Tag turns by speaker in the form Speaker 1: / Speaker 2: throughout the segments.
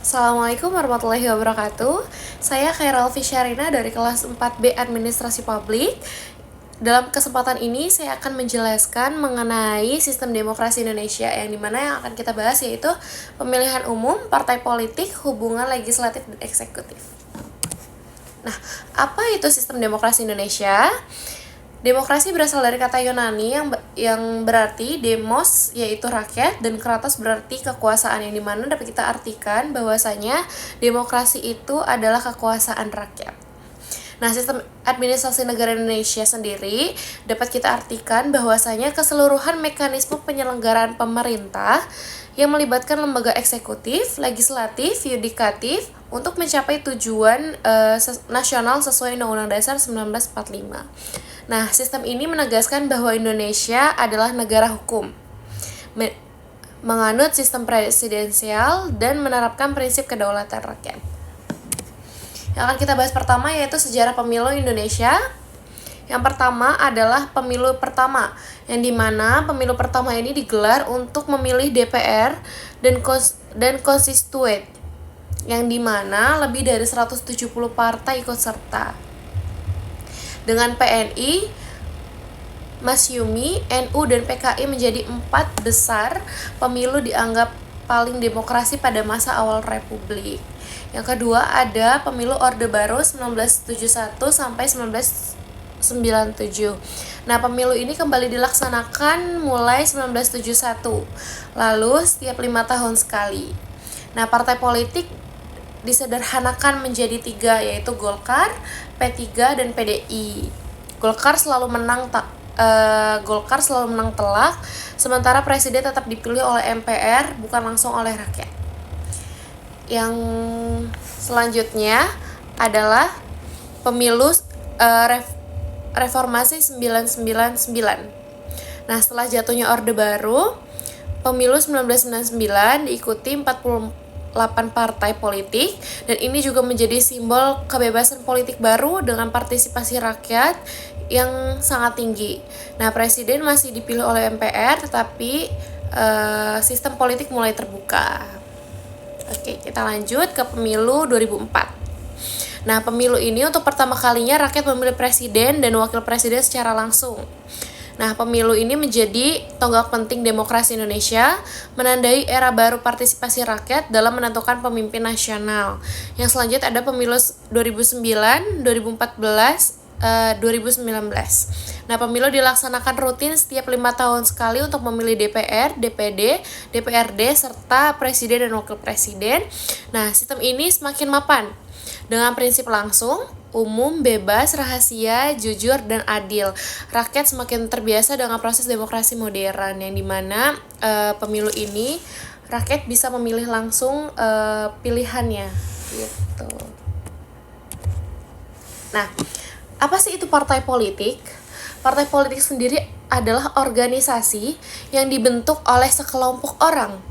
Speaker 1: Assalamualaikum warahmatullahi wabarakatuh. Saya Khairul Fisyarina dari kelas 4B Administrasi Publik. Dalam kesempatan ini saya akan menjelaskan mengenai sistem demokrasi Indonesia yang dimana yang akan kita bahas yaitu pemilihan umum, partai politik, hubungan legislatif dan eksekutif. Nah, apa itu sistem demokrasi Indonesia? Demokrasi berasal dari kata Yunani yang berarti demos yaitu rakyat dan kratos berarti kekuasaan, yang dimana dapat kita artikan bahwasanya demokrasi itu adalah kekuasaan rakyat. Nah, sistem administrasi negara Indonesia sendiri dapat kita artikan bahwasanya keseluruhan mekanisme penyelenggaraan pemerintah yang melibatkan lembaga eksekutif, legislatif, yudikatif untuk mencapai tujuan nasional sesuai Undang-Undang Dasar 1945. Nah, sistem ini menegaskan bahwa Indonesia adalah negara hukum, menganut sistem presidensial dan menerapkan prinsip kedaulatan rakyat. Yang akan kita bahas pertama yaitu sejarah pemilu Indonesia. Yang pertama adalah pemilu pertama, yang dimana pemilu pertama ini digelar untuk memilih DPR dan konstituen, yang dimana lebih dari 170 partai ikut serta. Dengan PNI, Masyumi, NU, dan PKI menjadi 4 besar pemilu dianggap paling demokrasi pada masa awal Republik. Yang kedua ada pemilu Orde Baru 1971 sampai 1997. Nah, pemilu ini kembali dilaksanakan mulai 1971, lalu setiap 5 tahun sekali. Nah, partai politik disederhanakan menjadi 3, yaitu Golkar, P3, dan PDI. Golkar selalu menang telak, sementara presiden tetap dipilih oleh MPR, bukan langsung oleh rakyat. Yang selanjutnya adalah pemilu reformasi 1999. Nah, setelah jatuhnya Orde Baru, pemilu 1999 diikuti 48 partai politik, dan ini juga menjadi simbol kebebasan politik baru dengan partisipasi rakyat yang sangat tinggi. Nah, presiden masih dipilih oleh MPR, tetapi sistem politik mulai terbuka. Oke, kita lanjut ke pemilu 2004. Nah, pemilu ini untuk pertama kalinya rakyat memilih presiden dan wakil presiden secara langsung. Nah, pemilu ini menjadi tonggak penting demokrasi Indonesia, menandai era baru partisipasi rakyat dalam menentukan pemimpin nasional. Yang selanjutnya ada pemilu 2009, 2014, 2019. Nah, pemilu dilaksanakan rutin setiap 5 tahun sekali untuk memilih DPR, DPD, DPRD, serta presiden dan wakil presiden. Nah, sistem ini semakin mapan dengan prinsip langsung, umum, bebas, rahasia, jujur, dan adil. Rakyat semakin terbiasa dengan proses demokrasi modern, yang dimana pemilu ini rakyat bisa memilih langsung pilihannya gitu. Nah, apa sih itu partai politik? Partai politik sendiri adalah organisasi yang dibentuk oleh sekelompok orang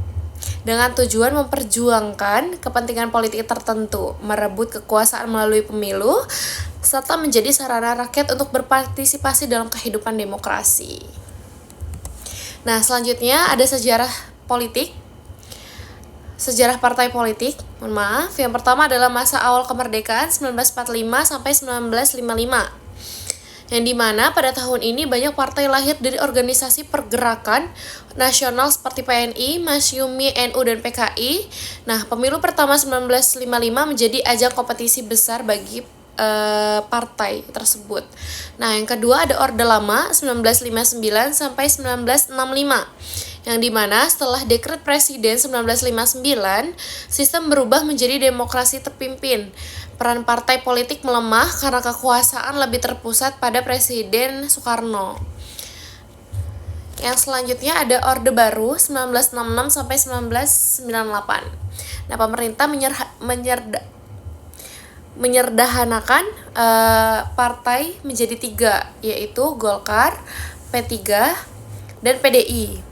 Speaker 1: dengan tujuan memperjuangkan kepentingan politik tertentu, merebut kekuasaan melalui pemilu, serta menjadi sarana rakyat untuk berpartisipasi dalam kehidupan demokrasi. Nah, selanjutnya ada sejarah politik. Sejarah partai politik, yang pertama adalah masa awal kemerdekaan 1945 sampai 1955. Yang dimana pada tahun ini banyak partai lahir dari organisasi pergerakan nasional seperti PNI, Masyumi, NU, dan PKI. Nah, pemilu pertama 1955 menjadi ajang kompetisi besar bagi partai tersebut. Nah, yang kedua ada Orde Lama 1959 sampai 1965. Yang dimana setelah dekret presiden 1959, sistem berubah menjadi demokrasi terpimpin. Peran partai politik melemah karena kekuasaan lebih terpusat pada Presiden Soekarno. Yang selanjutnya ada Orde Baru 1966 sampai 1998. Nah, pemerintah menyederhanakan partai menjadi 3, yaitu Golkar, P3, dan PDI.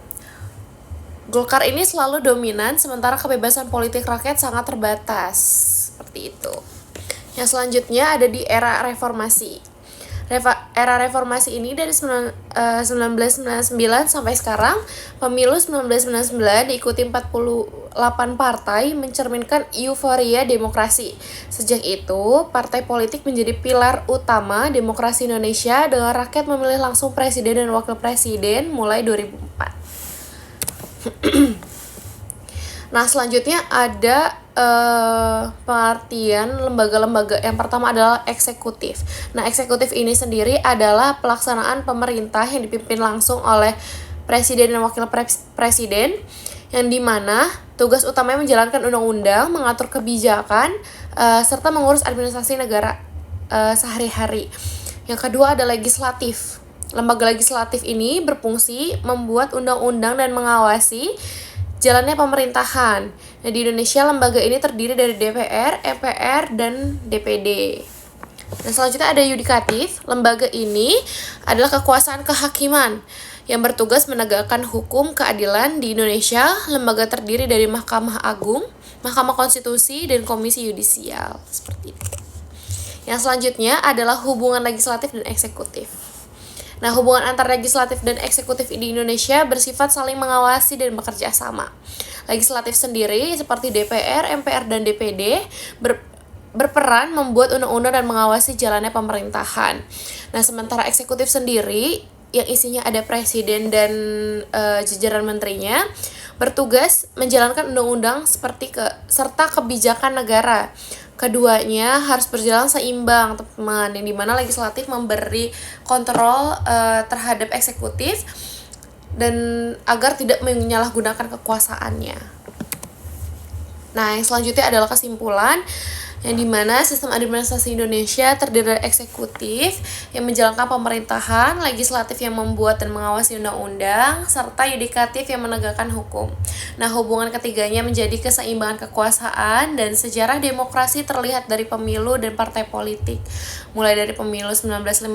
Speaker 1: Golkar ini selalu dominan, sementara kebebasan politik rakyat sangat terbatas. Seperti itu. Yang selanjutnya ada di era reformasi. Era reformasi ini dari 1999 sampai sekarang, pemilu 1999 diikuti 48 partai mencerminkan euforia demokrasi. Sejak itu, partai politik menjadi pilar utama demokrasi Indonesia dengan rakyat memilih langsung presiden dan wakil presiden mulai 2004. Nah, selanjutnya ada pengertian lembaga-lembaga. Yang pertama adalah eksekutif. Nah, eksekutif ini sendiri adalah pelaksanaan pemerintah yang dipimpin langsung oleh presiden dan wakil presiden, yang dimana tugas utamanya menjalankan undang-undang, mengatur kebijakan, serta mengurus administrasi negara sehari-hari. Yang kedua ada legislatif. Lembaga legislatif ini berfungsi membuat undang-undang dan mengawasi jalannya pemerintahan. Nah, di Indonesia lembaga ini terdiri dari DPR, MPR, dan DPD. Nah, selanjutnya ada yudikatif. Lembaga ini adalah kekuasaan kehakiman yang bertugas menegakkan hukum keadilan di Indonesia. Lembaga terdiri dari Mahkamah Agung, Mahkamah Konstitusi, dan Komisi Yudisial. Seperti itu. Yang selanjutnya adalah hubungan legislatif dan eksekutif. Nah, hubungan antar legislatif dan eksekutif di Indonesia bersifat saling mengawasi dan bekerja sama. Legislatif sendiri seperti DPR, MPR, dan DPD berperan membuat undang-undang dan mengawasi jalannya pemerintahan. Nah, sementara eksekutif sendiri yang isinya ada presiden dan jajaran menterinya bertugas menjalankan undang-undang serta kebijakan negara. Keduanya harus berjalan seimbang, teman, yang dimana legislatif memberi kontrol terhadap eksekutif dan agar tidak menyalahgunakan kekuasaannya. Nah, yang selanjutnya adalah kesimpulan, yang dimana sistem administrasi Indonesia terdiri dari eksekutif yang menjalankan pemerintahan, legislatif yang membuat dan mengawasi undang-undang, serta yudikatif yang menegakkan hukum. Nah, hubungan ketiganya menjadi keseimbangan kekuasaan, dan sejarah demokrasi terlihat dari pemilu dan partai politik. Mulai dari pemilu 1955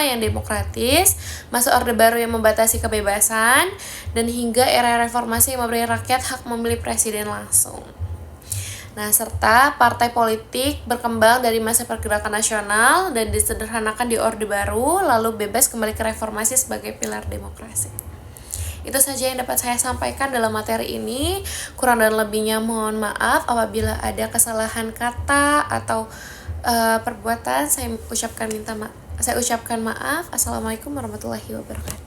Speaker 1: yang demokratis, masa Orde Baru yang membatasi kebebasan, dan hingga era reformasi yang memberi rakyat hak memilih presiden langsung. Nah, serta partai politik berkembang dari masa pergerakan nasional dan disederhanakan di Orde Baru, lalu bebas kembali ke reformasi sebagai pilar demokrasi. Itu saja yang dapat saya sampaikan dalam materi ini. Kurang dan lebihnya mohon maaf apabila ada kesalahan kata atau perbuatan. Saya ucapkan maaf. Assalamualaikum warahmatullahi wabarakatuh.